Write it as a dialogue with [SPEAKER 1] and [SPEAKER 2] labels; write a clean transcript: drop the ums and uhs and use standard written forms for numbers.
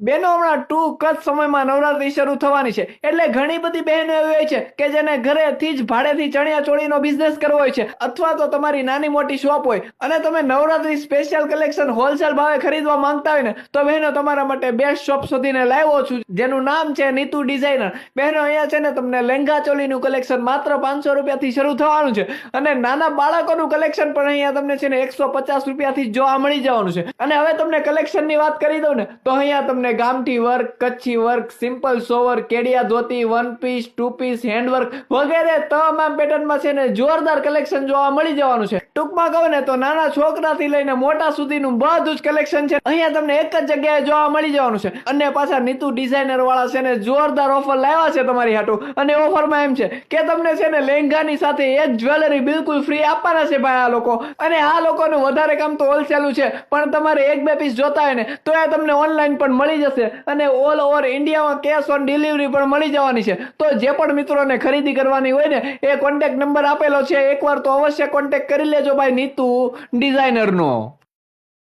[SPEAKER 1] બહેનો હમણાં ટૂંક જ સમયમાં નવરાત્રી શરૂ થવાની છે એટલે ઘણી બધી બહેનો એવી હોય છે કે જેને ઘરેથી જ ભાડેથી ચણિયા ચોળીનો બિઝનેસ કરવો હોય છે અથવા તો તમારી નાની મોટી શોપ હોય અને તમે નવરાત્રી સ્પેશિયલ કલેક્શન હોલસેલ ભાવે ખરીદવા માંગતા હોય ને તો બહેનો તમારા માટે બેસ્ટ શોપ શોધીને લાવ્યો છું જેનું નામ છે નીતુ ડિઝાઇનર. બહેનો અહીંયા છે ને તમને લેંગા ચોલીનું કલેક્શન માત્ર 500 રૂપિયાથી શરૂ થવાનું છે અને નાના બાળકોનું કલેક્શન પણ અહીંયા તમને છે ને 150 રૂપિયાથી જોવા મળી જવાનું છે. અને હવે તમને કલેક્શનની વાત કરી દઉં ને તો અહીંયા તમને ગામઠી વર્ક, કચ્છી વર્ક, સિમ્પલ સોવર, કેડિયા dhoti, one piece, two piece, handwork વગેરે તમામ પેટર્નમાં છે ને જોરદાર કલેક્શન જોવા મળી જવાનું છે. ટૂંકમાં કહો ને તો નાના છોકરાથી લઈને મોટા સુધીનું બધું જ કલેક્શન છે અહીંયા તમને એક જ જગ્યાએ જોવા મળી જવાનું છે. અને પાછા નીતુ ડિઝાઇનર વાળા છે ને જોરદાર ઓફર લાવ્યા છે તમારી હાટું. અને ઓફરમાં એમ છે કે તમને છે ને લહેંગાની સાથે એક જ્વેલરી બિલકુલ ફ્રી આપવાના છે ભાઈ આ લોકો. અને આ લોકોનું વધારે કામ તો હોલસેલું છે પણ તમારે એક બે પીસ જોતા હોય ને તો એ તમને ઓનલાઈન પણ મળી જશે અને ઓલ ઓવર ઇન્ડિયામાં કેશ ઓન ડિલિવરી પણ મળી જવાની છે. તો જે પણ મિત્રોને ખરીદી કરવાની હોય ને એ કોન્ટેક્ટ નંબર આપેલો છે, એકવાર તો અવશ્ય કોન્ટેક્ટ કરી લેજો ભાઈ નીતુ ડિઝાઇનરનો.